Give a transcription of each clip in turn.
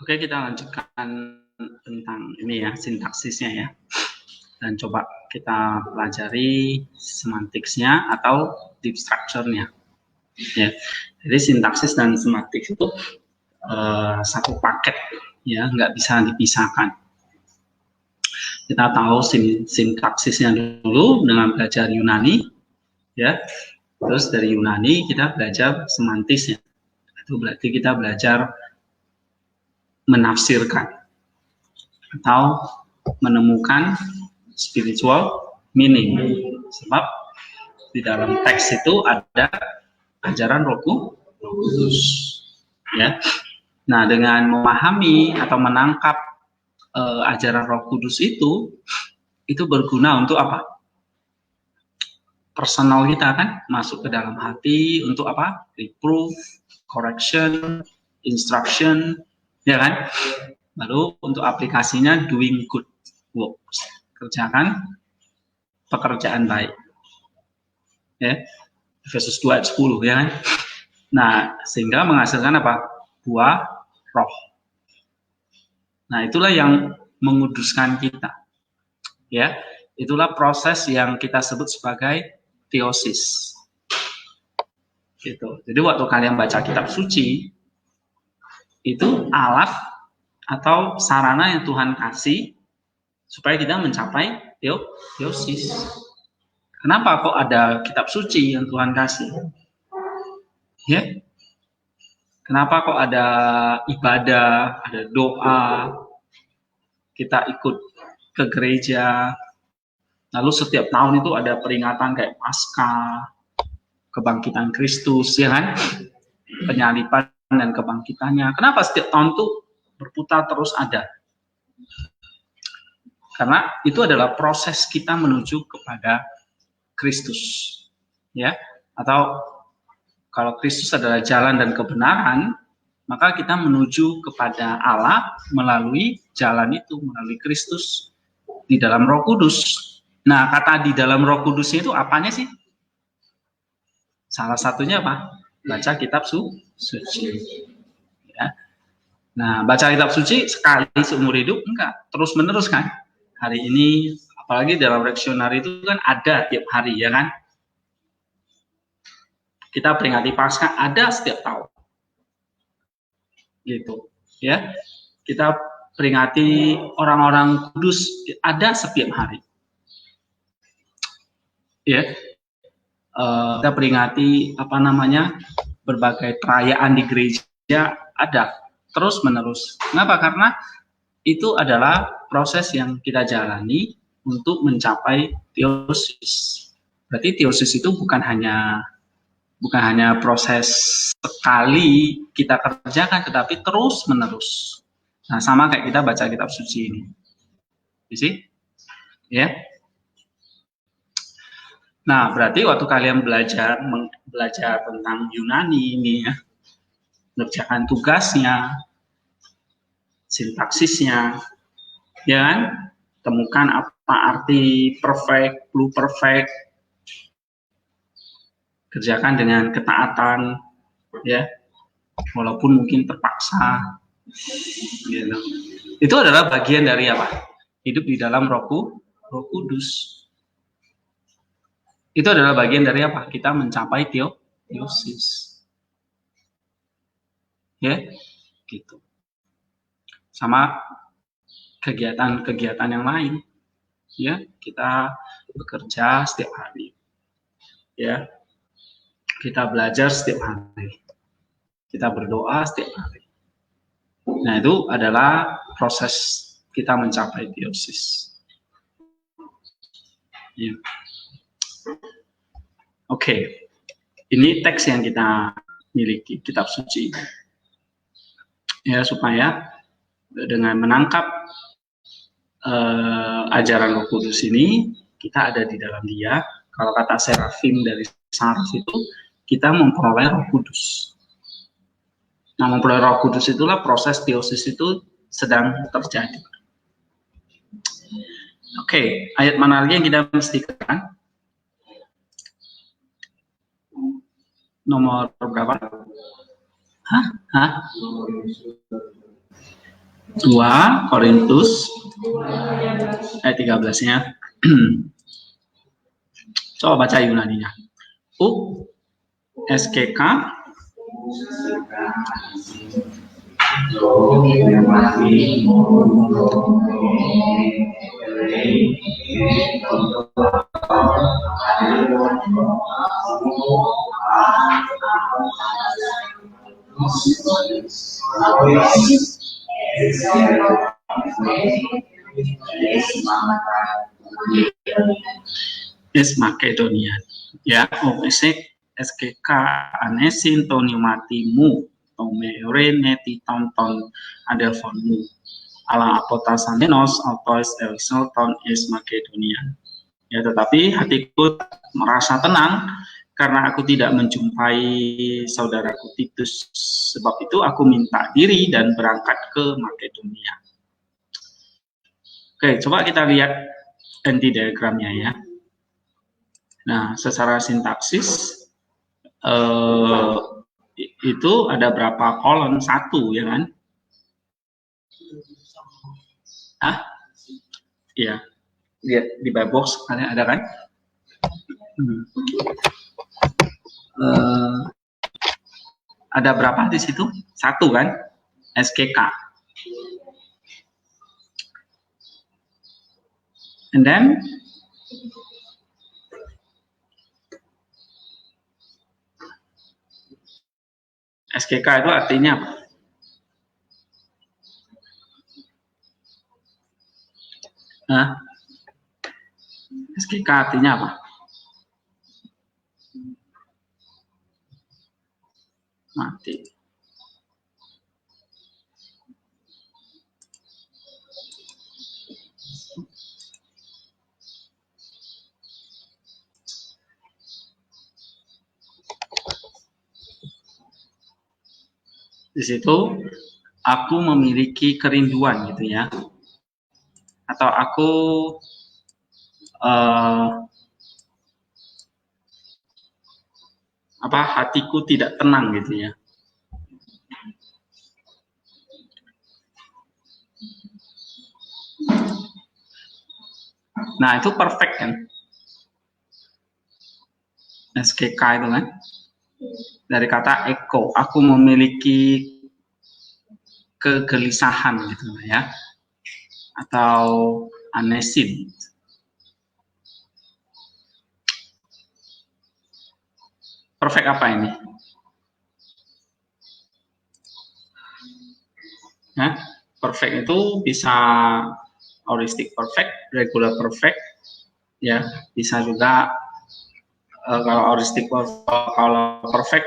Oke, kita lanjutkan tentang ini ya, sintaksisnya ya. Dan coba kita pelajari semantiksnya atau deep structure-nya. Ya. Jadi sintaksis dan semantik itu satu paket ya, nggak bisa dipisahkan. Kita tahu sintaksisnya dulu dengan belajar Yunani ya. Terus dari Yunani kita belajar semantisnya. Itu berarti kita belajar menafsirkan atau menemukan spiritual meaning. Sebab di dalam teks itu ada ajaran Roh Kudus. Ya. Nah, dengan memahami atau menangkap ajaran Roh Kudus itu berguna untuk apa? Personal kita kan masuk ke dalam hati untuk apa? Reproof, correction, instruction, ya kan? Lalu untuk aplikasinya doing good works, kerjakan pekerjaan baik. Ya. Efesus 2 ayat 10 ya kan? Nah, sehingga menghasilkan apa? Buah roh. Nah, itulah yang menguduskan kita. Ya, itulah proses yang kita sebut sebagai teosis. Gitu. Jadi waktu kalian baca kitab suci, itu alat atau sarana yang Tuhan kasih supaya kita mencapai teosis. Kenapa kok ada kitab suci yang Tuhan kasih? Ya, kenapa kok ada ibadah, ada doa, kita ikut ke gereja, lalu setiap tahun itu ada peringatan kayak Paskah, kebangkitan Kristus, ya kan? Penyaliban dan kebangkitannya. Kenapa setiap tahun itu berputar terus ada? Karena itu adalah proses kita menuju kepada Kristus, ya. Atau kalau Kristus adalah jalan dan kebenaran, maka kita menuju kepada Allah melalui jalan itu, melalui Kristus di dalam Roh Kudus. Nah, kata di dalam Roh Kudusnya itu apanya sih? Salah satunya apa? Baca kitab suci. Ya. Nah, baca kitab suci sekali seumur hidup enggak, terus menerus kan? Hari ini, apalagi dalam leksionari itu kan ada tiap hari ya kan? Kita peringati Paskah ada setiap tahun. Gitu, ya. Kita peringati orang-orang kudus ada setiap hari. Ya. Kita peringati apa namanya? Berbagai perayaan di gereja ada terus menerus. Kenapa? Karena itu adalah proses yang kita jalani untuk mencapai teosis. Berarti teosis itu bukan hanya proses sekali kita kerjakan, tetapi terus menerus. Nah, sama kayak kita baca kitab suci ini. Bisa? Ya. Nah, berarti waktu kalian belajar tentang Yunani ini ya, mengerjakan tugasnya, sintaksisnya, ya kan? Temukan apa arti perfect, pluperfect, kerjakan dengan ketaatan, ya, walaupun mungkin terpaksa, gitu. Itu adalah bagian dari apa? Hidup di dalam Roh Kudus. Itu adalah bagian dari apa? Kita mencapai teosis. Ya, gitu. Sama kegiatan-kegiatan yang lain. Ya, kita bekerja setiap hari. Ya. Kita belajar setiap hari. Kita berdoa setiap hari. Nah, itu adalah proses kita mencapai teosis. Ya. Oke. Ini teks yang kita miliki, kitab suci. Ya, supaya dengan menangkap ajaran Roh Kudus ini, kita ada di dalam Dia. Kalau kata Serafim dari Saraf itu, kita memperoleh Roh Kudus. Nah, memperoleh Roh Kudus itulah proses teosis itu sedang terjadi. Oke, ayat mana lagi yang kita mestikan? Nomor berapa? Hah? 2 Korintus ayat 13-nya. Coba baca Yunaninya. SKK is Makedonian. Ya, SKK anesin toniumatimu tomere neti tonton adelfonmu ala apotasanenos autois elixelton is Makedonian. Ya, tetapi hatiku merasa tenang karena aku tidak menjumpai saudaraku Titus. Sebab itu aku minta diri dan berangkat ke Makedonia. Oke, coba kita lihat anti-diagramnya ya. Nah, secara sintaksis itu ada berapa kolom? 1 ya kan? Iya. Lihat di buy box ada kan? Ada berapa di situ? 1 kan? SKK. And then SKK itu artinya apa? SKK artinya apa? Mati. Di situ aku memiliki kerinduan gitu ya, atau aku hatiku tidak tenang gitu ya. Nah itu perfect kan, SKK itu kan dari kata eko, aku memiliki kegelisahan gitu ya, atau anesin. Perfect apa ini? Nah, perfect itu bisa heuristic perfect, regular perfect, ya bisa juga kalau heuristic kalau perfect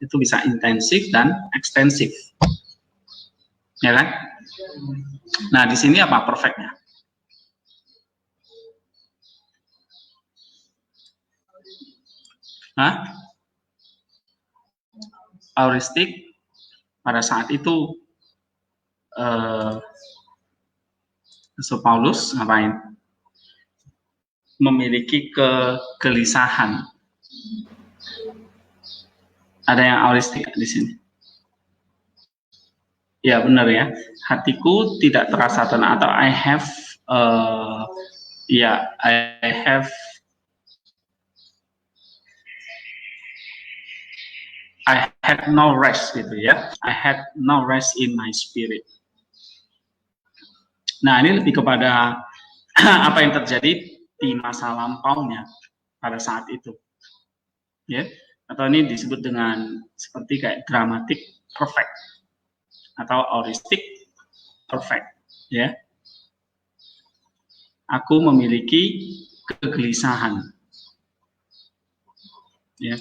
itu bisa intensif dan ekstensif, ya kan? Nah di sini apa perfectnya? Heuristic pada saat itu Rasul Paulus ngapain? Memiliki kegelisahan. Ada yang heuristic di sini? Ya benar ya. Hatiku tidak terasa tenang, atau I have I had no rest gitu ya. I had no rest in my spirit. Nah ini lebih kepada apa yang terjadi di masa lampaunya pada saat itu, ya. Atau ini disebut dengan seperti kayak dramatic perfect atau heuristic perfect, ya. Aku memiliki kegelisahan, ya.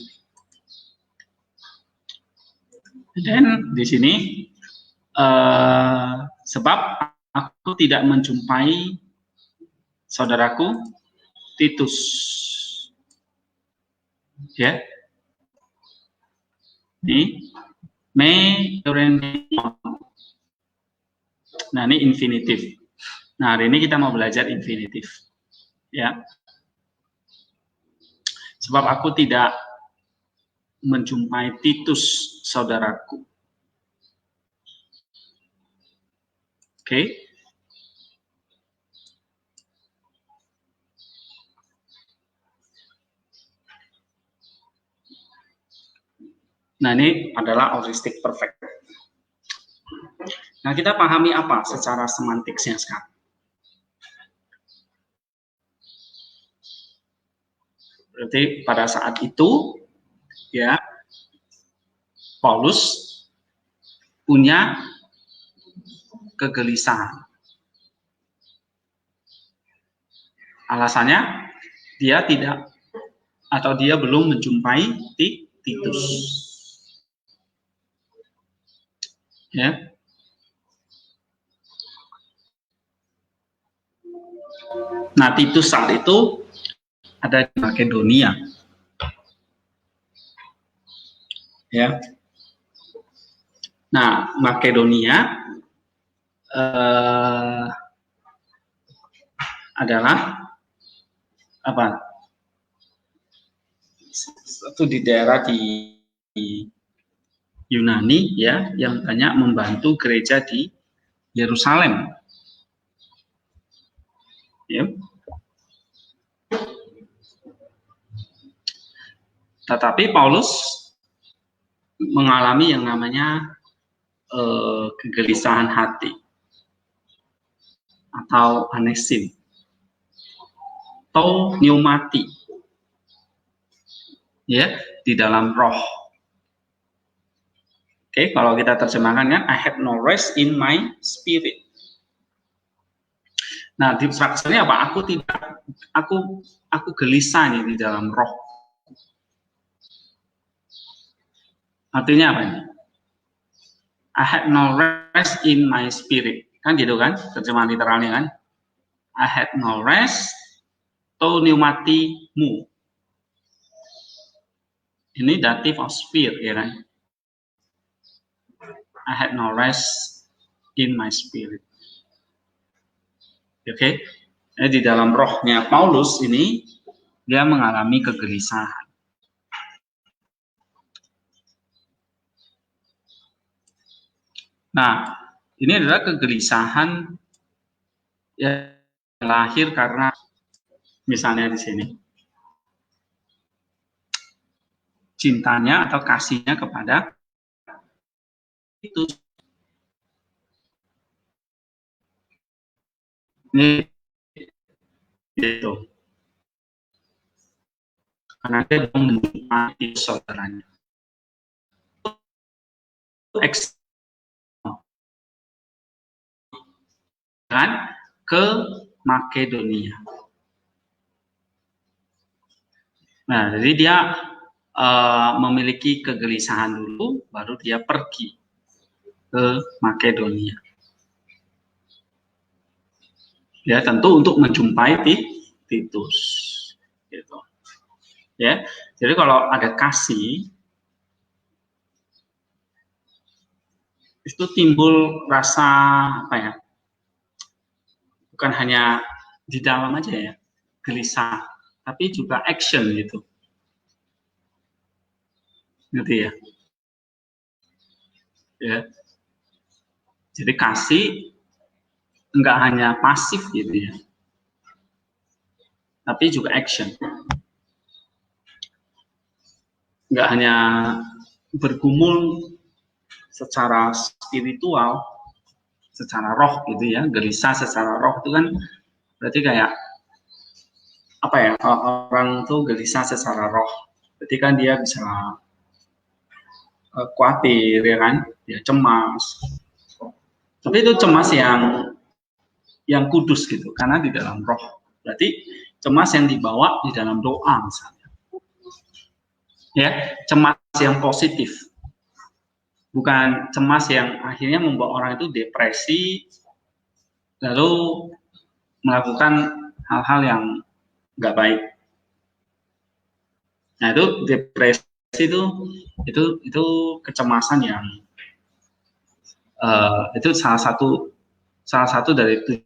Dan di sini sebab aku tidak menjumpai saudaraku Titus, ya. Ini nah ini infinitif. Nah hari ini kita mau belajar infinitif, ya. Sebab aku tidak menjumpai Titus saudaraku. Oke. Nah, ini adalah auristic perfect. Nah, kita pahami apa secara semantiksnya sekarang. Berarti pada saat itu, ya, Paulus punya kegelisahan. Alasannya, dia tidak atau dia belum menjumpai Titus. Ya. Nah, Titus saat itu ada di Makedonia. Ya. Nah, Makedonia adalah apa? Satu di daerah di Yunani, ya, yang banyak membantu gereja di Yerusalem. Ya. Tetapi Paulus mengalami yang namanya kegelisahan hati atau anesin atau pneumati, ya, di dalam roh. Oke, kalau kita terjemahkan kan, I have no rest in my spirit. Nah, di ini apa? Aku gelisah nih di dalam roh. Artinya apa ini? I had no rest in my spirit. Kan gitu kan? Terjemahan literalnya kan? I had no rest to pneumati mu. Ini dative of spirit, ya kan? I had no rest in my spirit. Oke? Di dalam rohnya Paulus ini, dia mengalami kegelisahan. Nah, ini adalah kegelisahan yang lahir karena misalnya di sini cintanya atau kasihnya kepada itu. Ini itu. Karena dia menikmati saudaranya. Kan ke Makedonia. Nah, jadi dia memiliki kegelisahan dulu, baru dia pergi ke Makedonia. Ya, tentu untuk menjumpai Titus. Gitu. Ya, jadi kalau ada kasih, itu timbul rasa apa ya? Bukan hanya di dalam aja ya, gelisah, tapi juga action gitu. Gitu ya. Ya. Jadi kasih enggak hanya pasif gitu ya, tapi juga action. Enggak hanya bergumul secara spiritual, secara roh gitu ya, gelisah secara roh itu kan berarti kayak apa ya, orang tuh gelisah secara roh, berarti kan dia bisa khawatir ya kan, dia cemas, tapi itu cemas yang kudus gitu, karena di dalam roh. Berarti cemas yang dibawa di dalam doa misalnya, ya, cemas yang positif, bukan cemas yang akhirnya membawa orang itu depresi lalu melakukan hal-hal yang nggak baik. Nah, itu depresi itu kecemasan yang itu salah satu dari 7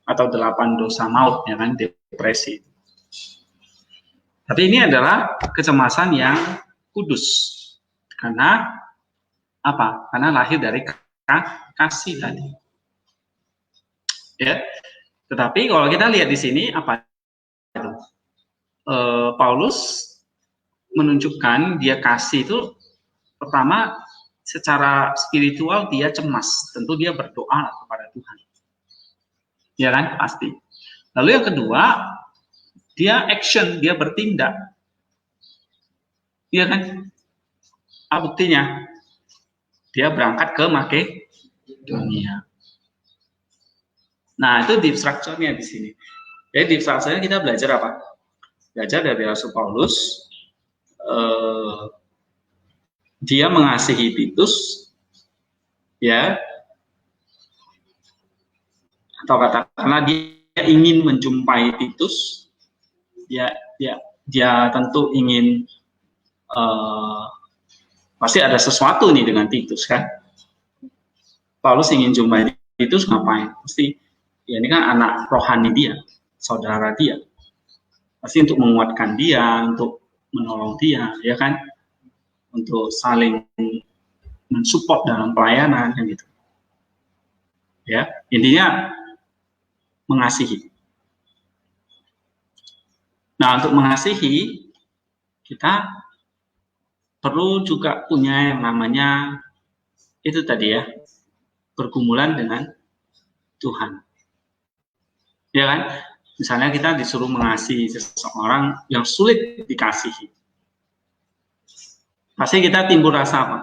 atau 8 dosa maut, ya kan, depresi. Tapi ini adalah kecemasan yang kudus. Karena apa? Karena lahir dari kasih tadi. Ya. Tetapi kalau kita lihat di sini apa itu? Paulus menunjukkan dia kasih itu pertama secara spiritual dia cemas, tentu dia berdoa kepada Tuhan. Ya kan? Pasti. Lalu yang kedua, dia action, dia bertindak. Iya kan? Buktinya dia berangkat ke Makedonia. Nah, itu deep structure-nya di sini. Jadi deep structure-nya kita belajar apa? Belajar dari Rasul Paulus, dia mengasihi Titus, ya, atau katakanlah dia ingin menjumpai Titus, dia tentu ingin pasti ada sesuatu nih dengan Titus kan. Paulus ingin jumpai Titus ngapain? Pasti ya ini kan anak rohani dia, saudara dia. Pasti untuk menguatkan dia, untuk menolong dia, ya kan? Untuk saling mensupport dalam pelayanan kan gitu. Ya, intinya mengasihi. Nah, untuk mengasihi kita perlu juga punya yang namanya itu tadi ya, pergumulan dengan Tuhan. Ya kan? Misalnya kita disuruh mengasihi seseorang yang sulit dikasihi. Pasti kita timbul rasa apa?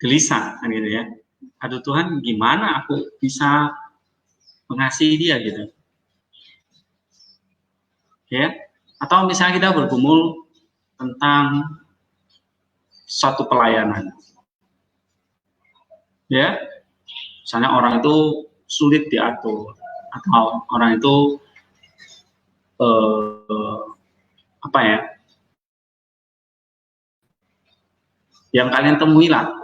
Gelisah kan gitu ya. Aduh Tuhan, gimana aku bisa mengasihi dia gitu. Ya. Atau misalnya kita bergumul tentang suatu pelayanan. Ya. Misalnya orang itu sulit diatur atau orang itu apa ya? Yang kalian temui lah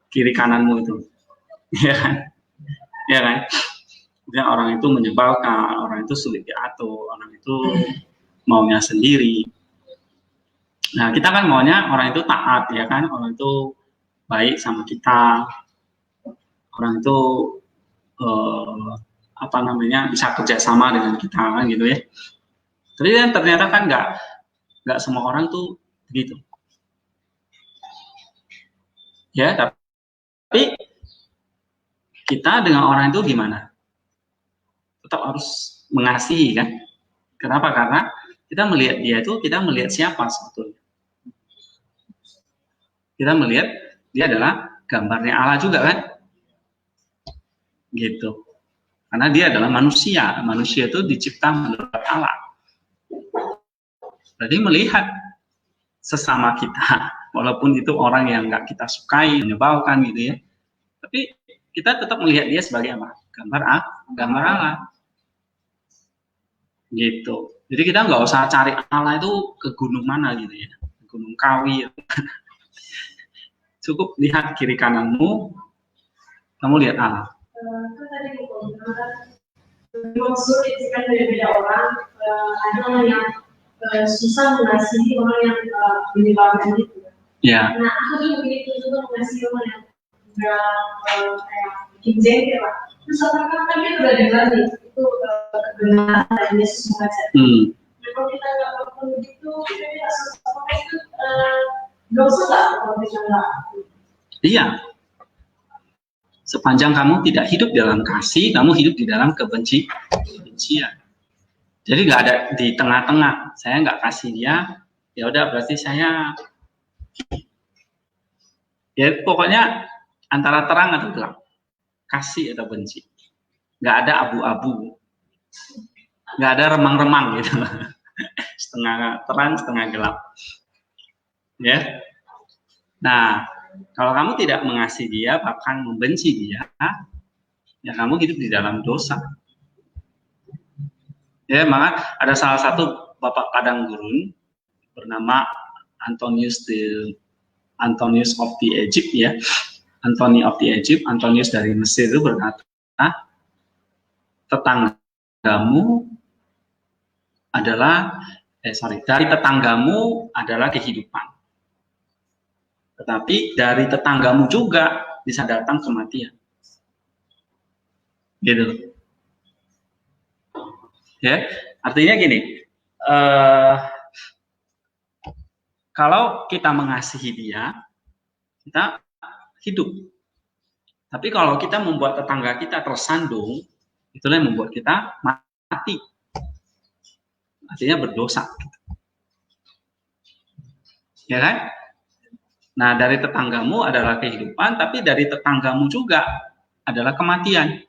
kiri kananmu itu. Ya kan? Ya kan? Ya, orang itu menyebalkan, orang itu sulit diatur, orang itu maunya sendiri. Nah, kita kan maunya orang itu taat, ya kan? Orang itu baik sama kita, orang itu apa namanya bisa kerjasama dengan kita, kan gitu ya. Tapi kan ternyata kan nggak semua orang tuh begitu. Ya, tapi kita dengan orang itu gimana? Tetap harus mengasihi kan? Kenapa? Karena kita melihat dia itu, kita melihat siapa sebetulnya. Kita melihat dia adalah gambarnya Allah juga kan? Gitu. Karena dia adalah manusia. Manusia itu dicipta menurut Allah. Berarti melihat sesama kita, walaupun itu orang yang nggak kita sukai, menyebalkan gitu ya. Tapi kita tetap melihat dia sebagai apa? Gambar Allah. Gitu. Jadi kita nggak usah cari Allah itu ke gunung mana gitu ya, Gunung Kawi. Cukup lihat kiri kananmu, kamu lihat Allah. Maksud itu kan beda-beda orang, ada orang yang susah mengasihi orang yang menyebalkan itu. Ya. Nah, aku juga begitu juga mengasihi orang yang kayak bikin jengkel lah. Terus kan dia udah dengar nih, itu kebenaran dari Yesus mengajar. Nah, kalau kita nggak melakukan begitu, kita tidak sesuatu itu dosa nggak kalau kita nggak? Iya. Sepanjang kamu tidak hidup dalam kasih, kamu hidup di dalam kebencian. Jadi nggak ada di tengah-tengah. Saya nggak kasih dia, ya udah berarti saya ya pokoknya antara terang atau gelap, kasih atau benci. Nggak ada abu-abu, nggak ada remang-remang gitu, setengah terang setengah gelap. Ya. Nah, kalau kamu tidak mengasihi dia, bahkan membenci dia, ya kamu hidup di dalam dosa. Ya, maka ada salah satu bapak padang gurun bernama Antonius of the Egypt ya. Antony of the Egypt, Antonius dari Mesir itu berkata, tetanggamu adalah dari tetanggamu adalah kehidupan. Tetapi dari tetanggamu juga bisa datang kematian. Gitu. Ya, artinya gini, kalau kita mengasihi dia, kita hidup. Tapi kalau kita membuat tetangga kita tersandung, itulah yang membuat kita mati. Artinya berdosa. Ya kan? Nah, dari tetanggamu adalah kehidupan, tapi dari tetanggamu juga adalah kematian.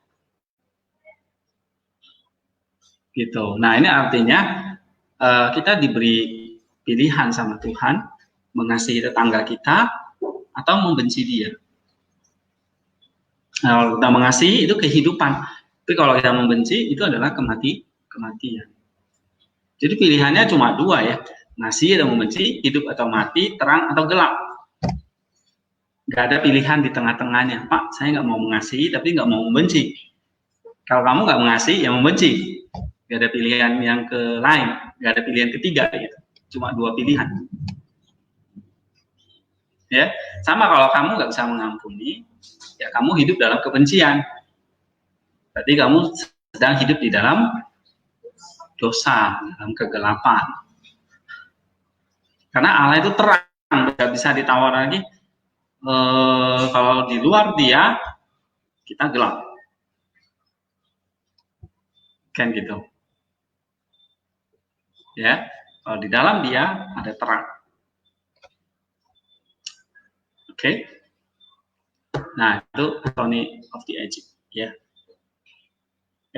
Gitu. Nah, ini artinya kita diberi pilihan sama Tuhan, mengasihi tetangga kita atau membenci dia. Nah, kalau kita mengasihi itu kehidupan, tapi kalau kita membenci itu adalah kematian. Jadi pilihannya cuma dua ya, mengasihi atau membenci, hidup atau mati, terang atau gelap. Nggak ada pilihan di tengah-tengahnya. Pak, saya nggak mau mengasihi tapi nggak mau membenci. Kalau kamu nggak mengasihi, ya membenci. Nggak ada pilihan yang ke lain, nggak ada pilihan ketiga gitu. Cuma dua pilihan. Ya, sama kalau kamu nggak bisa mengampuni, ya kamu hidup dalam kebencian. Berarti kamu sedang hidup di dalam dosa, dalam kegelapan. Karena Allah itu terang, nggak bisa ditawar lagi. Kalau di luar dia, kita gelap. Kan gitu. Ya, kalau di dalam dia ada terang. Oke. Nah, itu Tony of the Egypt ya.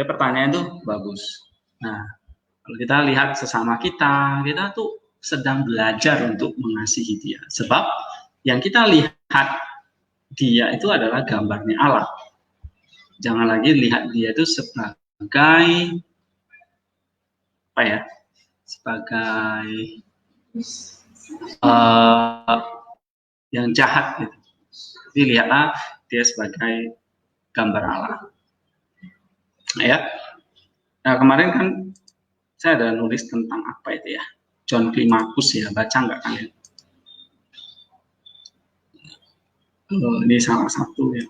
Pertanyaan itu bagus. Nah, kalau kita lihat sesama kita tuh sedang belajar untuk mengasihi dia. Sebab yang kita lihat dia itu adalah gambarnya Allah. Jangan lagi lihat dia itu sebagai apa ya? Sebagai yang jahat gitu. Jadi lihatlah dia sebagai gambar Allah. Ya. Nah, kemarin kan saya ada nulis tentang apa itu ya? John Climacus ya, baca nggak kalian? Ini salah satu ya.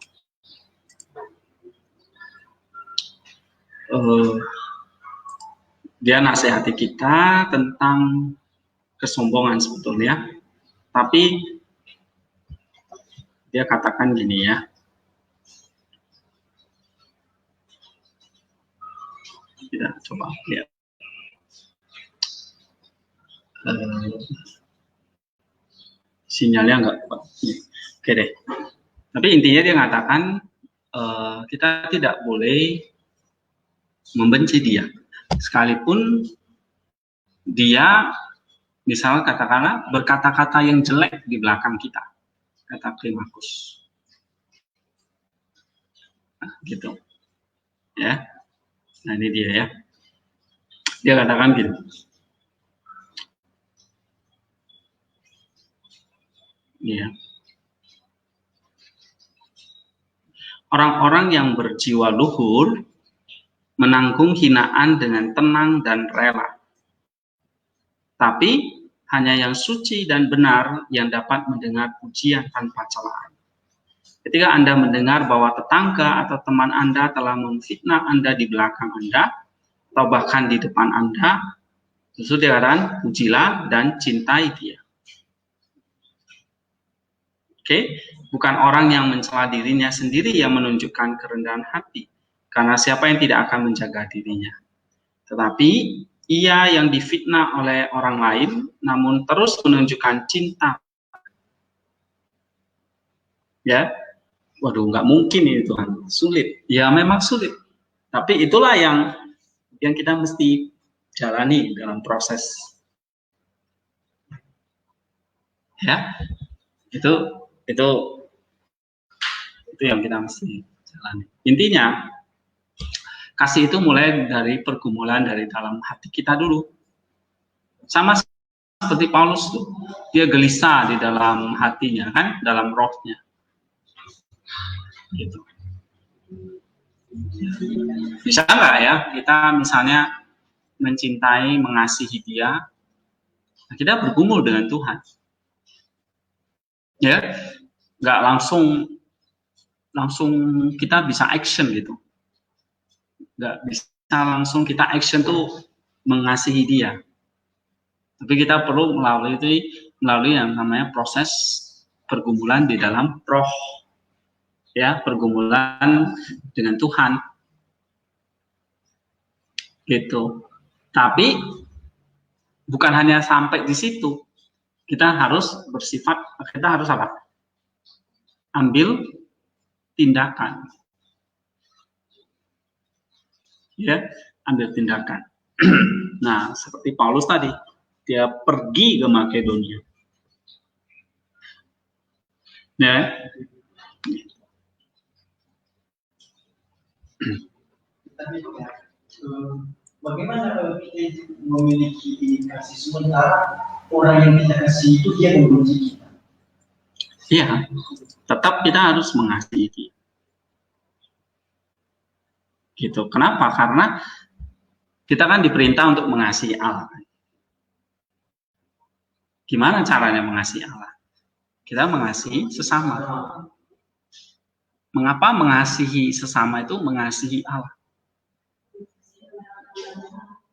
Dia nasihati kita tentang kesombongan sebetulnya, tapi dia katakan gini ya. Kita coba lihat. Sinyalnya enggak kuat. Oke deh. Tapi intinya dia mengatakan kita tidak boleh membenci dia, sekalipun dia misalnya katakanlah berkata-kata yang jelek di belakang kita, kata Climacus. Nah, gitu. Ya. Nah, ini dia ya. Dia katakan gitu. Ya. Orang-orang yang berjiwa luhur menanggung hinaan dengan tenang dan rela. Tapi hanya yang suci dan benar yang dapat mendengar pujian tanpa celaan. Ketika Anda mendengar bahwa tetangga atau teman Anda telah memfitnah Anda di belakang Anda, atau bahkan di depan Anda, justru dikatakan pujilah dan cintai dia. Oke, bukan orang yang mencela dirinya sendiri yang menunjukkan kerendahan hati, karena siapa yang tidak akan menjaga dirinya. Tetapi ia yang difitnah oleh orang lain, namun terus menunjukkan cinta. Ya, waduh, nggak mungkin ini Tuhan, sulit. Ya memang sulit. Tapi itulah yang kita mesti jalani dalam proses. Ya, itu yang kita mesti jalani. Intinya, kasih itu mulai dari pergumulan dari dalam hati kita dulu. Sama seperti Paulus tuh, dia gelisah di dalam hatinya kan, dalam rohnya. Gitu. Bisa nggak ya kita misalnya mencintai, mengasihi dia, nah kita bergumul dengan Tuhan. Ya, nggak langsung kita bisa action gitu. Nggak bisa langsung kita action tuh mengasihi dia. Tapi kita perlu melalui yang namanya proses pergumulan di dalam roh, ya, pergumulan dengan Tuhan, gitu. Tapi bukan hanya sampai di situ, kita harus apa? Ambil tindakan, ya, ambil tindakan. Nah, seperti Paulus tadi, dia pergi ke Makedonia, ya. Bagaimana kalau kita memiliki kasih sementara orang yang kita kasih itu dia membenci kita? Iya, tetap kita harus mengasihi dia. Gitu. Kenapa? Karena kita kan diperintah untuk mengasihi Allah. Gimana caranya mengasihi Allah? Kita mengasihi sesama. Mengapa mengasihi sesama itu mengasihi Allah?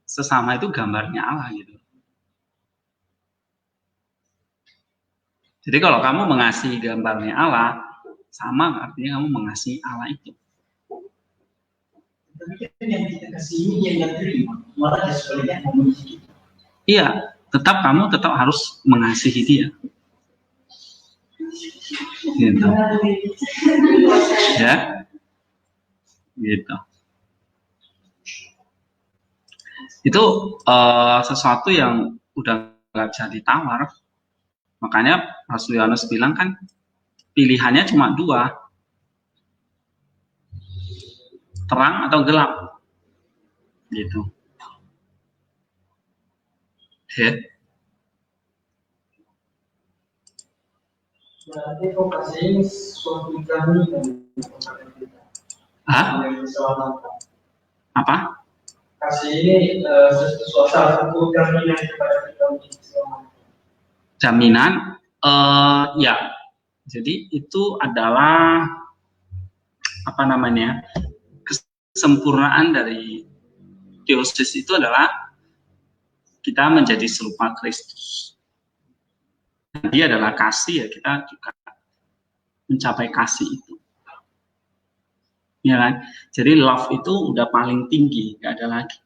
Sesama itu gambarnya Allah, gitu. Jadi kalau kamu mengasihi gambarnya Allah, sama artinya kamu mengasihi Allah itu. Tapi kan yang kita kasih ini yang terima, malah sebenarnya membenci kita. Iya, kamu tetap harus mengasihi dia. Gitu. Ya, gitu. Itu sesuatu yang udah nggak bisa ditawar. Makanya Rasul Yohanes bilang kan pilihannya cuma dua, terang atau gelap, gitu. Ya. Berarti kasih ini suatu kami kepada kita. Apa? Kasih ini satu jaminan kepada kita untuk selamat. Jaminan, ya. Jadi itu adalah apa namanya, kesempurnaan dari teosis itu adalah kita menjadi serupa Kristus. Dia adalah kasih, ya, kita juga mencapai kasih itu. Ya kan? Jadi love itu udah paling tinggi, nggak ada lagi.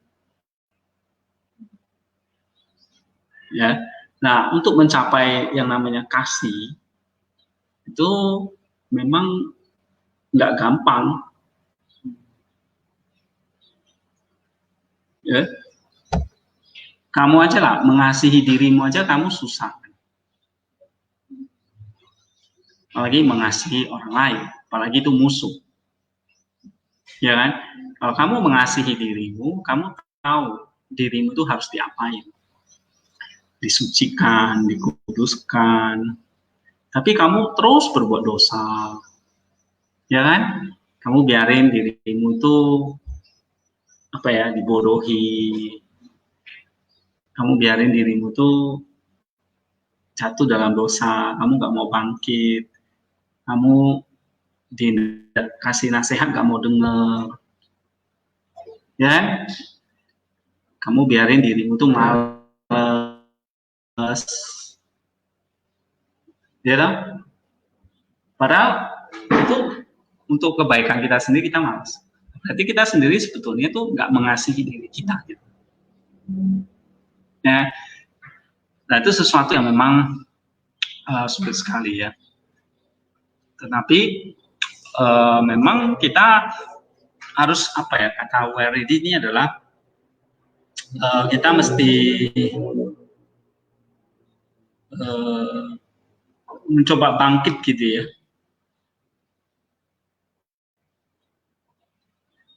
Ya. Nah, untuk mencapai yang namanya kasih itu memang nggak gampang. Ya. Kamu aja lah, mengasihi dirimu aja kamu susah. Apalagi mengasihi orang lain, apalagi itu musuh. Ya kan? Kalau kamu mengasihi dirimu, kamu tahu dirimu itu harus diapain. Disucikan, dikuduskan. Tapi kamu terus berbuat dosa. Ya kan? Kamu biarin dirimu itu dibodohi. Kamu biarin dirimu itu jatuh dalam dosa, kamu nggak mau bangkit. Kamu dikasih nasihat nggak mau dengar. Ya? Kamu biarin dirimu itu malas. Ya kan? Padahal itu untuk kebaikan kita sendiri kita malas. Berarti kita sendiri sebetulnya tuh nggak mengasihi diri kita. Gitu. Ya, nah itu sesuatu yang memang sulit sekali ya. Tetapi memang kita harus kata Weridi ini adalah kita mesti mencoba bangkit gitu ya.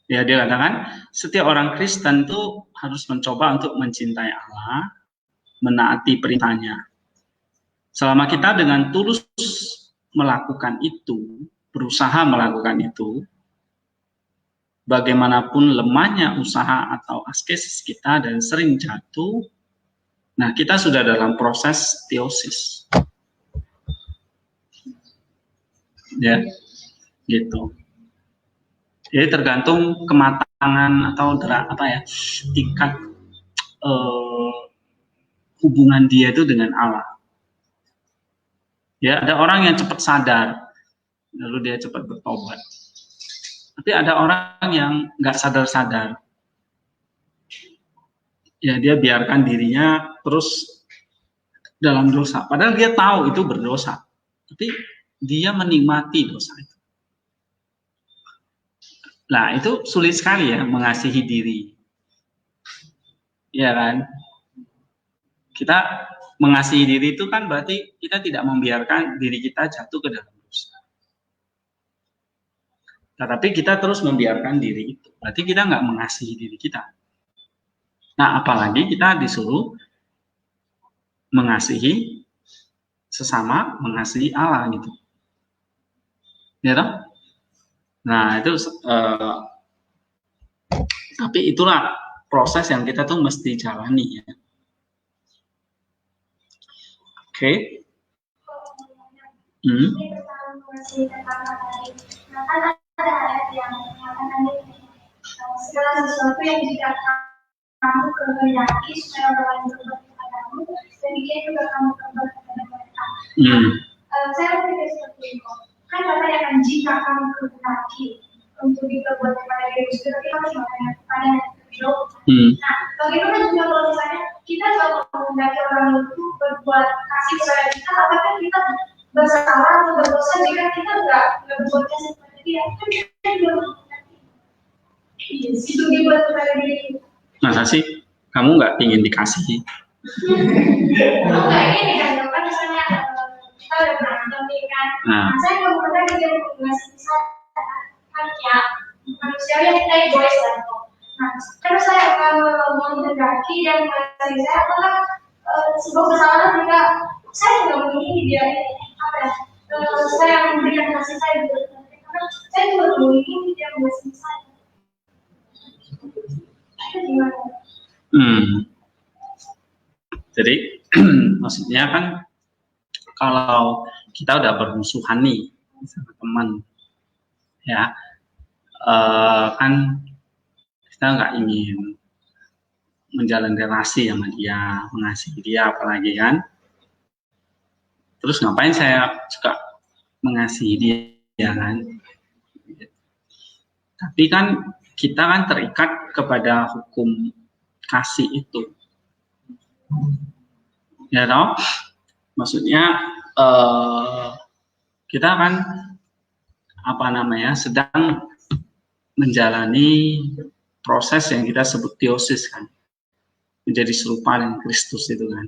Ya, dia katakan setiap orang Kristen itu harus mencoba untuk mencintai Allah, menaati perintahnya. Selama kita dengan tulus melakukan itu, berusaha melakukan itu, bagaimanapun lemahnya usaha atau askesis kita dan sering jatuh, nah kita sudah dalam proses teosis. Ya, gitu. Jadi tergantung kematangan atau tingkat hubungan dia itu dengan Allah. Ya, ada orang yang cepat sadar, lalu dia cepat bertobat. Tapi ada orang yang nggak sadar-sadar. Ya, dia biarkan dirinya terus dalam dosa. Padahal dia tahu itu berdosa. Tapi dia menikmati dosa itu. Nah, itu sulit sekali ya mengasihi diri. Ya kan? Kita mengasihi diri itu kan berarti kita tidak membiarkan diri kita jatuh ke dalam dosa. Tetapi kita terus membiarkan diri itu. Berarti kita nggak mengasihi diri kita. Nah, apalagi kita disuruh mengasihi sesama, mengasihi Allah gitu. Ya toh? Nah, itu tapi itulah proses yang kita tuh mesti jalani ya. Oke. Segala sesuatu yang jika kamu kehendaki supaya orang lain berbuat kepadamu, demikian juga kamu berbuat kepada mereka. Saya berpikir seperti itu. Kan katakan jika kamu kehendaki untuk diperbuat kepada diri sendiri, kita harus melakukan kepada hidup. Nah, bagaimana juga kalau misalnya kita kalau menghendaki orang itu berbuat kasih kepada kita, apakah kita bersalah atau berdosa jika kita nggak berbuat kasih kepada dia? Kan kita juga itu dibuat kepada diri. Masa sih kamu nggak ingin dikasihi? Enggak ini kan misalnya kita udah berantem nih kan. Saya nggak pernah dia ngasih saya kan ya manusia yang kita egois lah. Nah, terus saya menghendaki dan kasih saya apakah sebuah kesalahan jika saya nggak menginginkan dia apa ya saya memberikan kasih saya gitu. Karena saya juga menginginkan dia mengasihi saya. Jadi maksudnya kan kalau kita udah bermusuhan nih sama teman, ya kan kita nggak ingin menjalin relasi sama dia, mengasihi dia apalagi kan. Terus ngapain saya suka mengasihi dia kan? Tapi kan kita kan terikat kepada hukum kasih itu. Ya toh? Maksudnya kita kan sedang menjalani proses yang kita sebut teosis kan. Menjadi serupa dengan Kristus itu kan.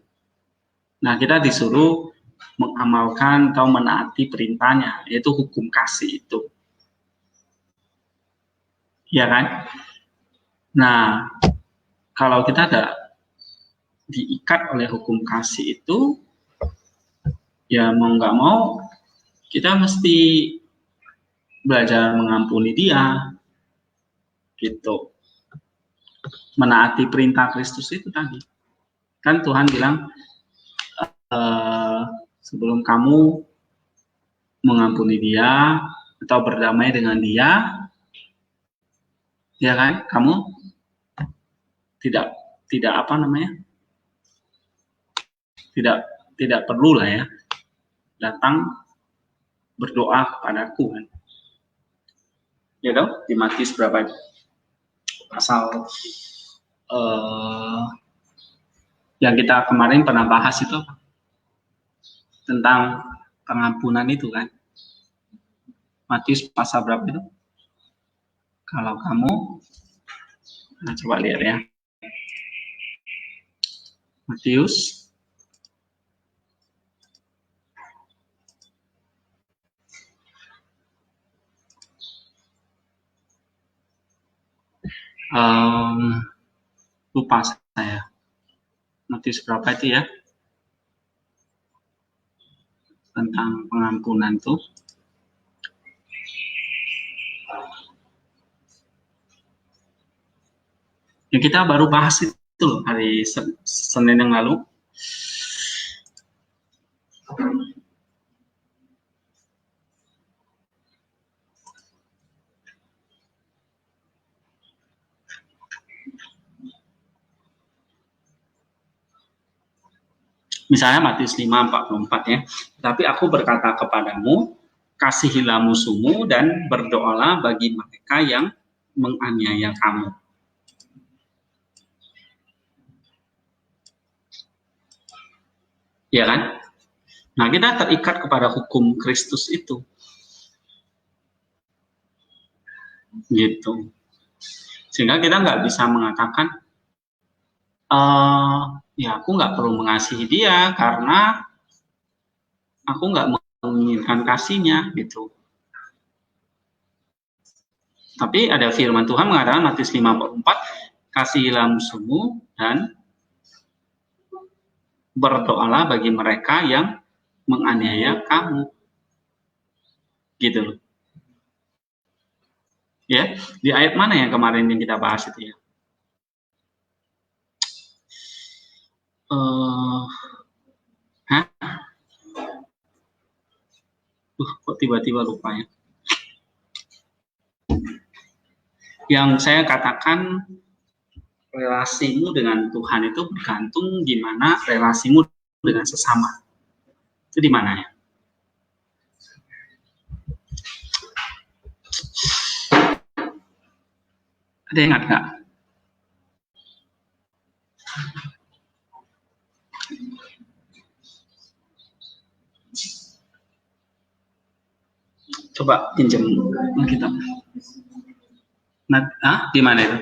Nah, kita disuruh mengamalkan atau menaati perintahnya, yaitu hukum kasih itu. Ya kan? Nah, kalau kita ada diikat oleh hukum kasih itu, ya mau nggak mau kita mesti belajar mengampuni dia, gitu. Menaati perintah Kristus itu tadi. Kan Tuhan bilang, sebelum kamu mengampuni dia atau berdamai dengan dia, ya kan, kamu tidak tidak perlu lah ya datang berdoa kepadaku kan. Ya dong, di Matius berapa itu? Pasal yang kita kemarin pernah bahas itu tentang pengampunan itu kan. Matius pasal berapa itu? Kalau kamu, nah coba lihat ya. Matius lupa saya. Matius berapa itu ya? Tentang pengampunan tuh. Yang kita baru bahas itu loh, hari Senin yang lalu. Misalnya Matius 5:44 ya. Tapi aku berkata kepadamu, kasihilah musuhmu dan berdoalah bagi mereka yang menganiaya kamu. Ya kan? Nah, kita terikat kepada hukum Kristus itu. Gitu. Sehingga kita nggak bisa mengatakan, ya aku nggak perlu mengasihi dia karena aku nggak menginginkan kasihnya, gitu. Tapi ada firman Tuhan mengatakan Matius 5:4, kasihilah musuhmu dan berdoalah bagi mereka yang menganiaya kamu. Gitu loh. Ya, di ayat mana yang kemarin yang kita bahas itu ya? Hah? Kok tiba-tiba lupa ya? Yang saya katakan relasimu dengan Tuhan itu bergantung gimana relasimu dengan sesama. Itu di mana ya? Ada yang ingat nggak? Coba pinjam kita. Nah, di mana itu?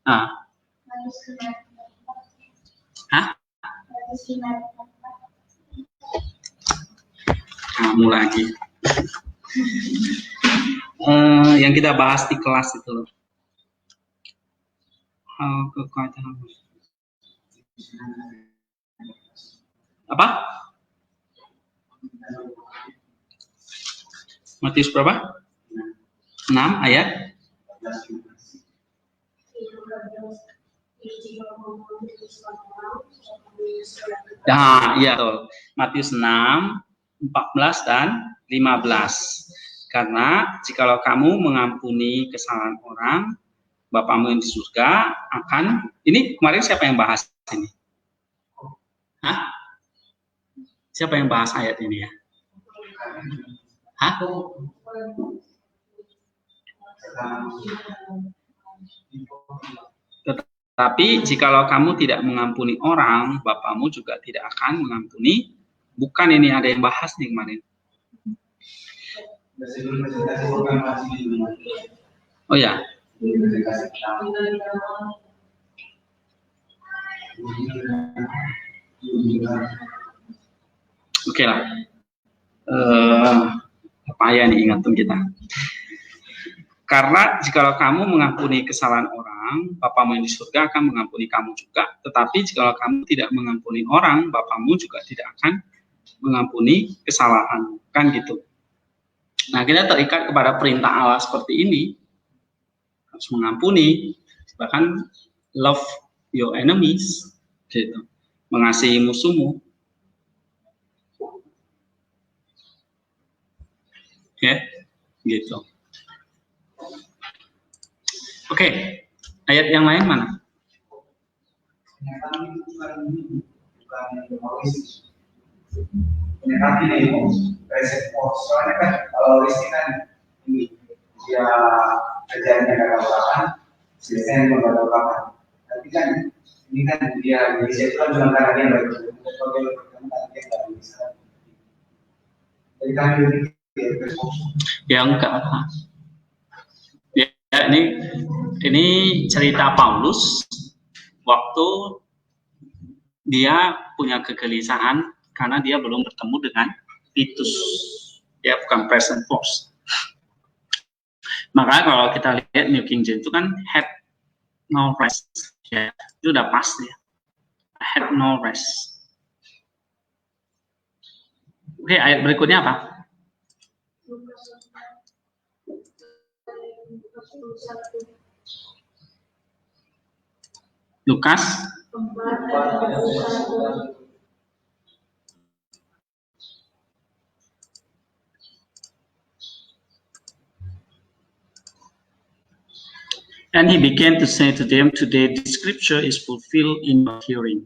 Hah? Kamu lagi. Yang kita bahas di kelas itu loh. Kekuatan apa? Matius berapa? 6 ayat. Nah, iya tuh. Matius 6, 14 dan 15. Karena jikalau kamu mengampuni kesalahan orang, Bapamu yang di surga akan, ini kemarin siapa yang bahas ini? Hah? Siapa yang bahas ayat ini ya? Hah? Tetapi jikalau kamu tidak mengampuni orang, Bapamu juga tidak akan mengampuni. Bukan, ini ada yang bahas nih kemarin. Oh ya. Oke lah. Apa ya nih ingatkan kita? Karena jikalau kamu mengampuni kesalahan orang, Bapamu yang di surga akan mengampuni kamu juga. Tetapi jikalau kamu tidak mengampuni orang, Bapamu juga tidak akan mengampuni kesalahan. Kan gitu. Nah, kita terikat kepada perintah Allah seperti ini. Harus mengampuni. Bahkan love your enemies. Gitu. Mengasihi musuhmu. Ya, gitu. Oke, ayat yang lain mana? Tapi respon soalnya kan kalau listrik kan ini dia kerjanya nggak apa-apa, biasanya nggak apa-apa. Tapi kan ini kan dia Indonesia itu kan cuma karena dia baik, kalau dia bertemu dia nggak bisa. Jadi kan dia respon. Ya enggak. Ya, ini cerita Paulus waktu dia punya kegelisahan karena dia belum bertemu dengan Titus. Ya, bukan present force. Makanya kalau kita lihat New King James itu kan had no rest. Ya, itu udah pasti ya. Had no rest. Oke, ayat berikutnya apa? Lukas 4. And he began to say to them, "Today the scripture is fulfilled in your hearing."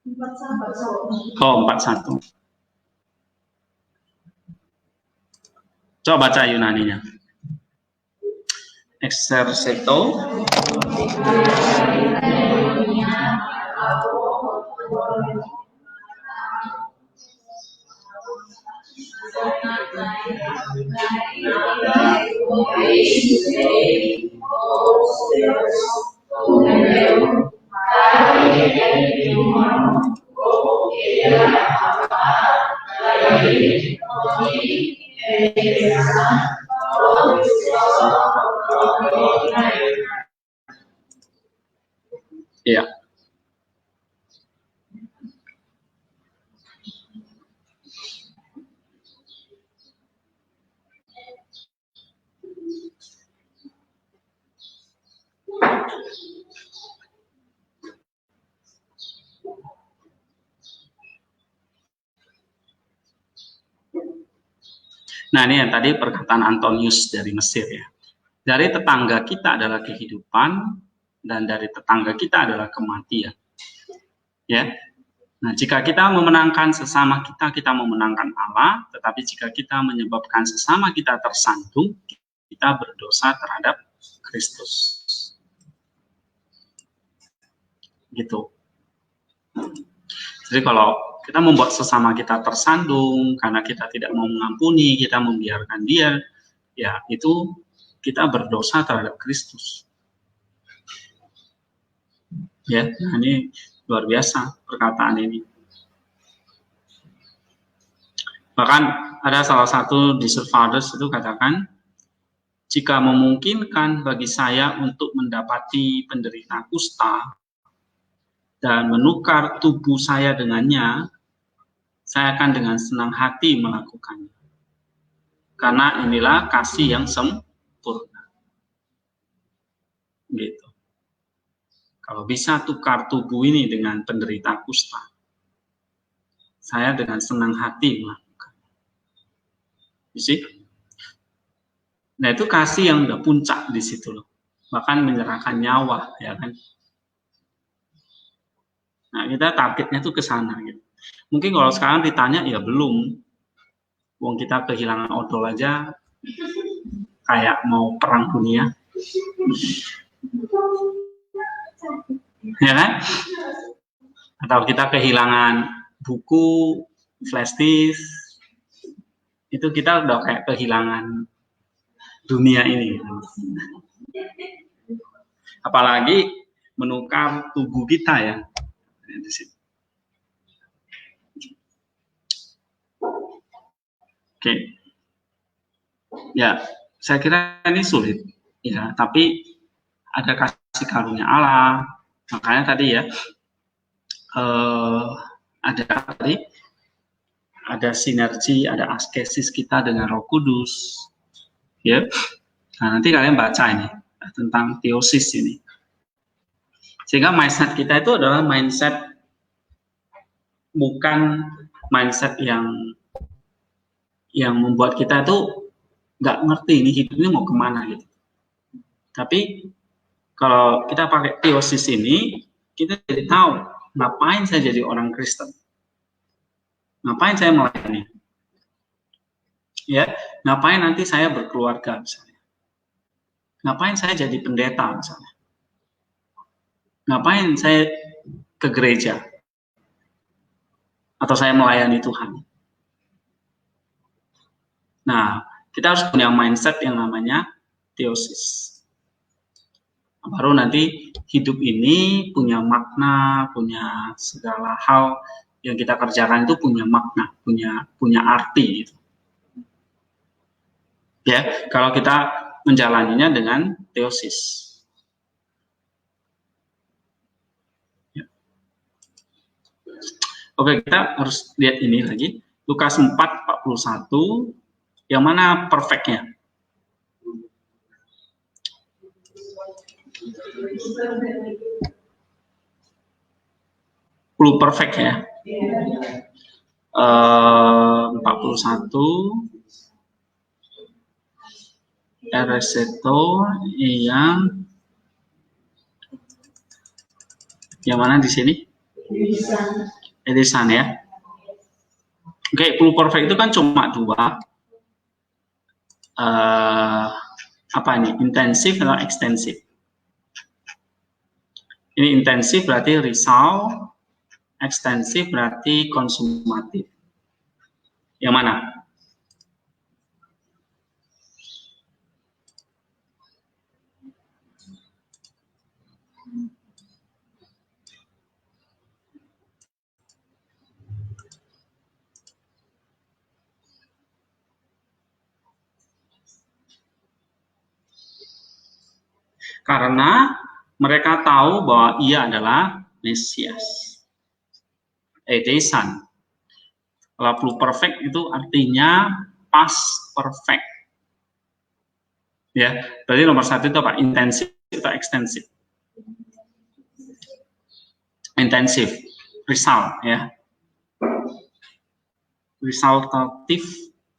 41. Coba baca Yunaninya. Exercito. Ya. Nah, ini yang tadi perkataan Antonius dari Mesir ya. Dari tetangga kita adalah kehidupan dan dari tetangga kita adalah kematian. Ya. Nah, jika kita memenangkan sesama kita, kita memenangkan Allah, tetapi jika kita menyebabkan sesama kita tersandung, kita berdosa terhadap Kristus. Gitu. Jadi kalau kita membuat sesama kita tersandung karena kita tidak mau mengampuni, kita membiarkan dia, ya itu kita berdosa terhadap Kristus. Ya, nah ini luar biasa perkataan ini. Bahkan ada salah satu di Fathers itu katakan, jika memungkinkan bagi saya untuk mendapati penderita kusta dan menukar tubuh saya dengannya, saya akan dengan senang hati melakukannya. Karena inilah kasih yang sempurna. Gitu. Kalau bisa tukar tubuh ini dengan penderita kusta, saya dengan senang hati melakukan. Isi? Nah itu kasih yang udah puncak di situ loh. Bahkan menyerahkan nyawa, ya kan? Nah kita targetnya tuh ke sana gitu. Mungkin kalau sekarang ditanya ya belum. Wong kita kehilangan odol aja kayak mau perang dunia. Ya kan? Atau kita kehilangan buku, flash disk, itu kita udah kayak kehilangan dunia ini. Apalagi menukar tubuh kita ya. Oke. Ya, saya kira ini sulit. Ya, tapi ada kasih karunia Allah. Makanya tadi ya, ada sinergi, ada askesis kita dengan Roh Kudus. Ya. Nah, nanti kalian baca ini tentang teosis ini. Sehingga mindset kita itu adalah mindset bukan mindset yang membuat kita tuh nggak ngerti ini hidup ini mau kemana gitu. Tapi kalau kita pakai teosis ini, kita jadi tahu ngapain saya jadi orang Kristen, ngapain saya melayani, ya, ngapain nanti saya berkeluarga misalnya, ngapain saya jadi pendeta misalnya, ngapain saya ke gereja, atau saya melayani Tuhan. Nah, kita harus punya mindset yang namanya teosis. Baru nanti hidup ini punya makna, punya segala hal yang kita kerjakan itu punya makna, punya arti gitu. Ya, kalau kita menjalaninya dengan teosis. Ya. Oke, kita harus lihat ini lagi. Lukas 4:41, yang mana perfectnya? Perlu perfect ya. 41. Ereseto yang mana di sini? Edisan ya. Oke, pluperfect itu kan cuma dua. Apa ini? Intensif atau ekstensif? Ini intensif berarti result, ekstensif berarti konsumatif. Yang mana? Karena mereka tahu bahwa ia adalah Mesias. Edisan. Kalau pluperfect itu artinya past perfect. Ya, berarti nomor satu itu apa? Intensif atau ekstensif? Intensif, result ya. Resultatif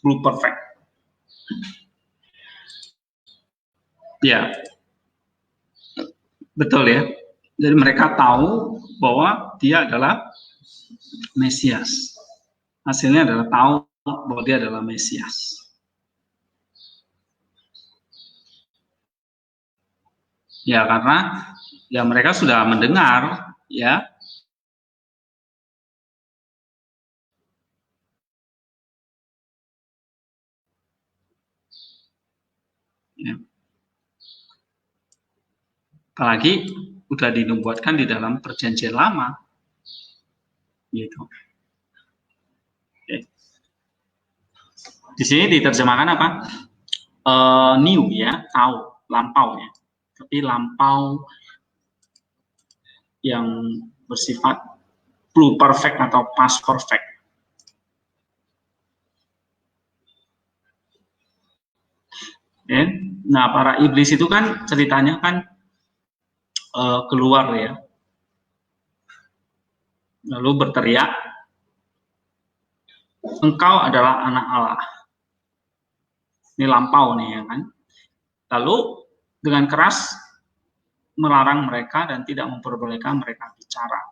pluperfect. Ya. Betul ya. Jadi mereka tahu bahwa dia adalah Mesias. Hasilnya adalah tahu bahwa dia adalah Mesias. Ya, karena ya mereka sudah mendengar ya. Ya. Apalagi udah dinubuatkan di dalam perjanjian lama. Gitu. Oke. Di sini diterjemahkan apa? New ya, tahu, lampau ya. Tapi lampau yang bersifat pluperfect atau past perfect. Ya. Nah, para iblis itu kan ceritanya kan keluar ya, lalu berteriak, engkau adalah anak Allah. Ini lampau nih ya kan. Lalu dengan keras melarang mereka dan tidak memperbolehkan mereka bicara.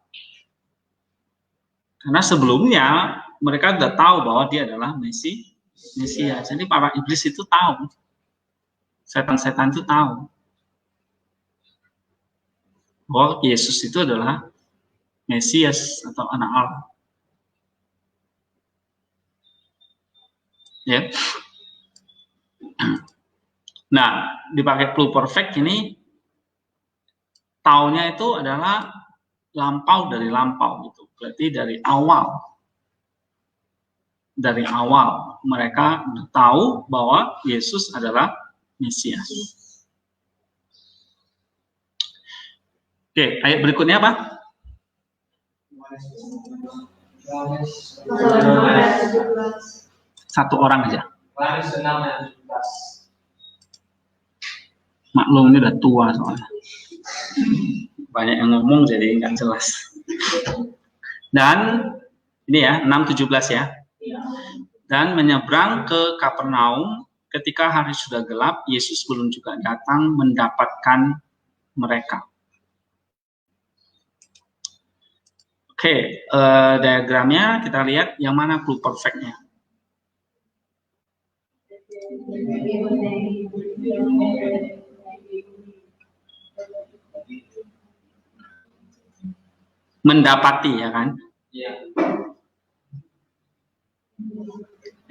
Karena sebelumnya mereka sudah tahu bahwa dia adalah Mesias. Jadi para iblis itu tahu, setan-setan itu tahu bahwa Yesus itu adalah Mesias atau anak Allah. Ya. Nah, dipakai pluperfect ini taunya itu adalah lampau dari lampau gitu. Berarti dari awal. Dari awal mereka tahu bahwa Yesus adalah Mesias. Oke, ayat berikutnya apa? Satu orang aja. Maklum ini udah tua soalnya. Banyak yang ngomong jadi nggak jelas. Dan ini ya 6:17 ya. Dan menyeberang ke Kapernaum, ketika hari sudah gelap, Yesus belum juga datang mendapatkan mereka. Oke, diagramnya kita lihat yang mana pluperfect-nya. Mendapati ya kan?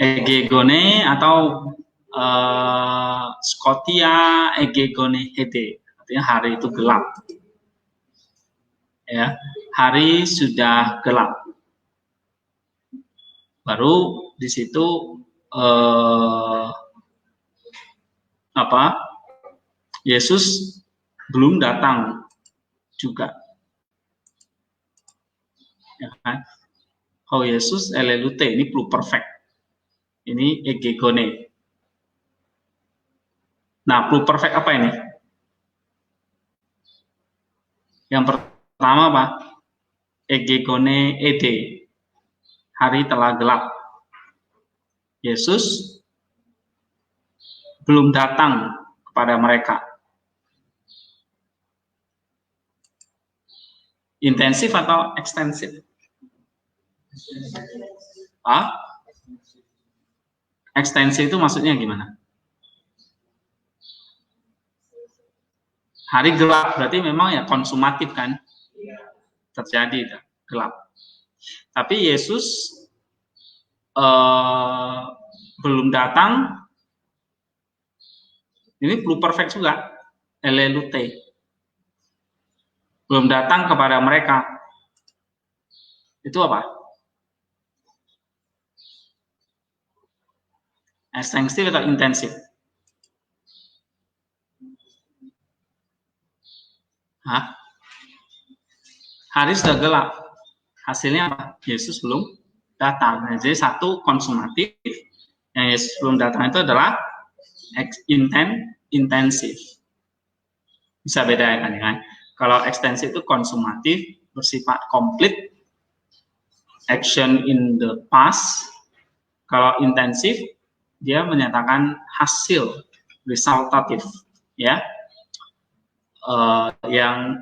Egegone atau Scotia egegone hede, artinya hari itu gelap. Ya, hari sudah gelap. Baru di situ Yesus belum datang juga. Ya kan? Oh Yesus elelute, ini pluperfect. Ini egegone. Nah, pluperfect apa ini? Yang pertama apa? Egegone ede. Hari telah gelap. Yesus belum datang kepada mereka. Intensif atau ekstensif? Ekstensif itu maksudnya gimana? Hari gelap berarti memang ya konsumatif kan? Terjadi gelap. Tapi Yesus belum datang. Ini pluperfect juga. Elelute. Belum datang kepada mereka. Itu apa? Ekstensif atau intensif? Hari sudah gelap. Hasilnya apa? Yesus belum datang. Jadi satu konsumatif, yang Yesus belum datang itu adalah intensif. Bisa bedakan kan? Kalau ekstensif itu konsumatif, bersifat komplit, action in the past. Kalau intensif, dia menyatakan hasil, resultatif, ya, yang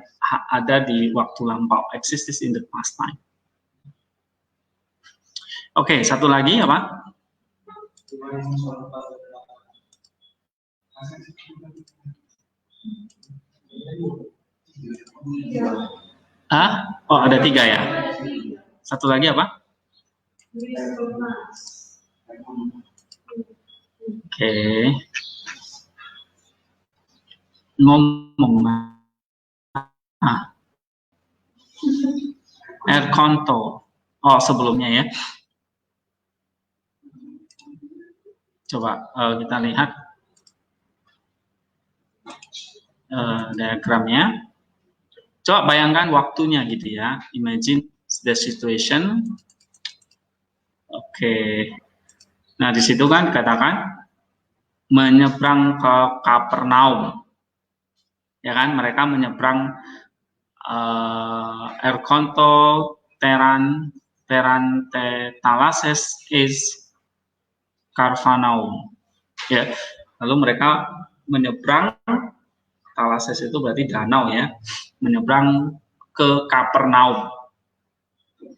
ada di waktu lampau, exists in the past time. Oke, satu lagi apa? Oh, ada 3 ya. Satu lagi apa? Oke. Ngomong. Erkonto. Oh, sebelumnya ya. Coba kita lihat diagramnya. Coba bayangkan waktunya gitu ya. Imagine the situation. Oke. Nah, di situ kan dikatakan menyeberang ke Kapernaum. Ya kan, mereka menyeberang Erkonto Teran Talases is Karfanaum. Ya. Lalu mereka menyeberang, Talases itu berarti danau ya, menyeberang ke Kapernaum.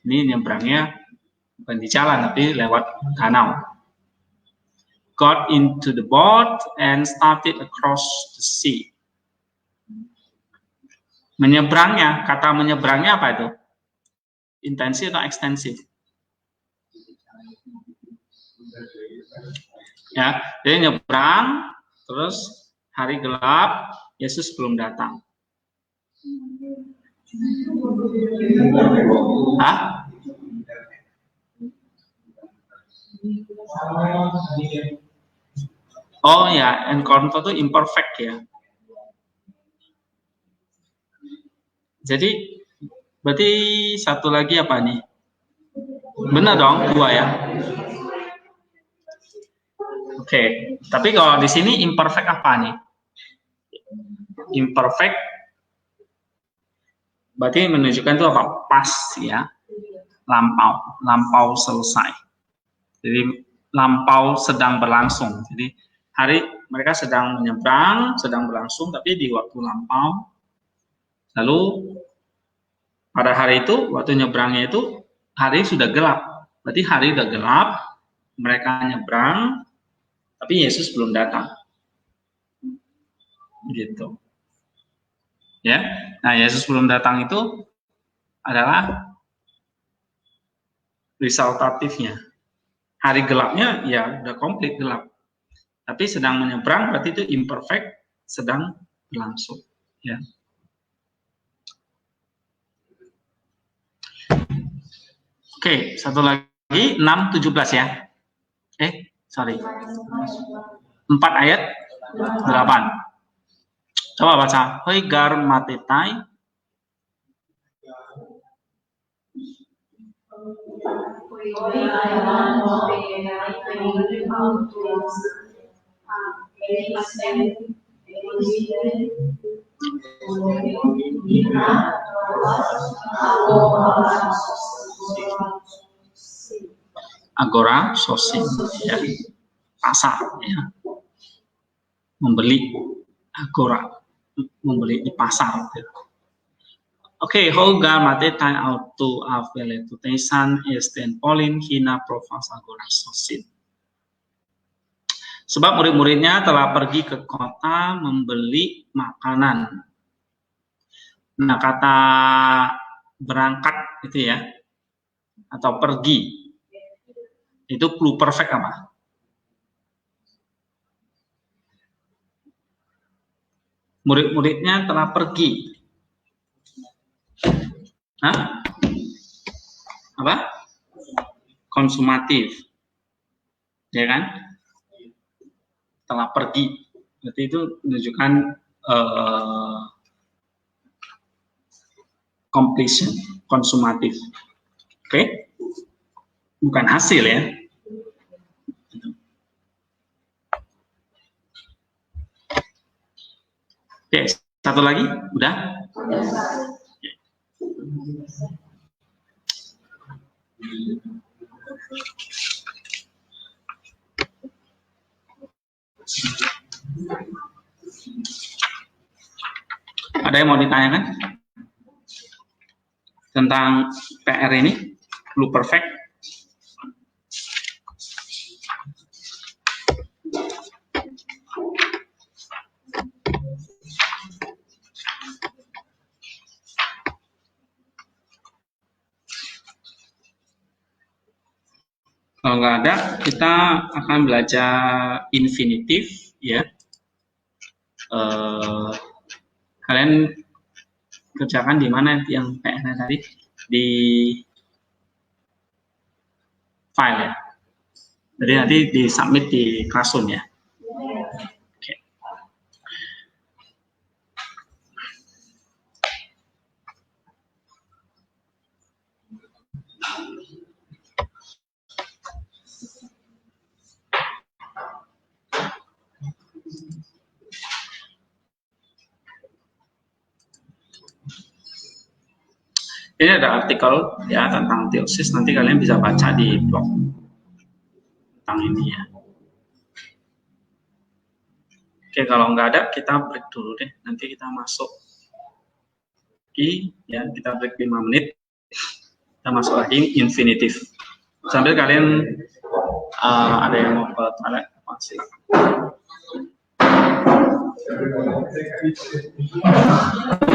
Ini nyebrangnya bukan di jalan tapi lewat danau. Got into the boat and started across the sea. Menyeberangnya, kata menyeberangnya apa itu? Intensif atau ekstensif? Ya, jadi nyebrang, terus hari gelap, Yesus belum datang. Oh ya, encounter itu imperfect ya. Jadi berarti satu lagi apa nih? Benar dong, 2 ya. Oke, tapi kalau di sini imperfect apa nih? Imperfect berarti menunjukkan itu apa? Pas ya, lampau selesai. Jadi lampau sedang berlangsung. Jadi hari mereka sedang menyeberang, sedang berlangsung, tapi di waktu lampau. Lalu pada hari itu, waktu nyebrangnya itu hari sudah gelap. Berarti hari sudah gelap, mereka nyebrang, tapi Yesus belum datang. Gitu. Ya. Nah, Yesus belum datang itu adalah resultatifnya. Hari gelapnya ya udah komplit gelap. Tapi sedang menyeberang berarti itu imperfect, sedang berlangsung, ya. Oke, satu lagi 6:17 ya. Sorry. 4 ayat 8. Coba baca. Hoigar matetai. Agora sosim ya, pasar ya. membeli agora, membeli di pasar. Okay, Holger mate time out to avele to tesan esten Polin hina provas agora sosin. Sebab murid-muridnya telah pergi ke kota membeli makanan. Nah, kata berangkat itu ya, atau pergi, itu pluperfect apa? Murid-muridnya telah pergi. Hah? Apa? Konsumatif. Ya kan? Telah pergi. Berarti itu menunjukkan completion, konsumatif. Oke? Bukan hasil ya. Oke, satu lagi, udah? Ada yang mau ditanyakan tentang PR ini, pluperfect? Kalau nggak ada, kita akan belajar infinitif, ya. Kalian kerjakan di mana yang PR-nya tadi? Di file ya. Jadi nanti di submit di Classroom ya. Oke. Ini ada artikel ya tentang teosis, nanti kalian bisa baca di blog tentang ini ya. Oke, kalau nggak ada kita break dulu deh, nanti kita masuk ya, kita break 5 menit, kita masuk lagi infinitif. Sambil kalian ada yang mau ke toilet, silakan.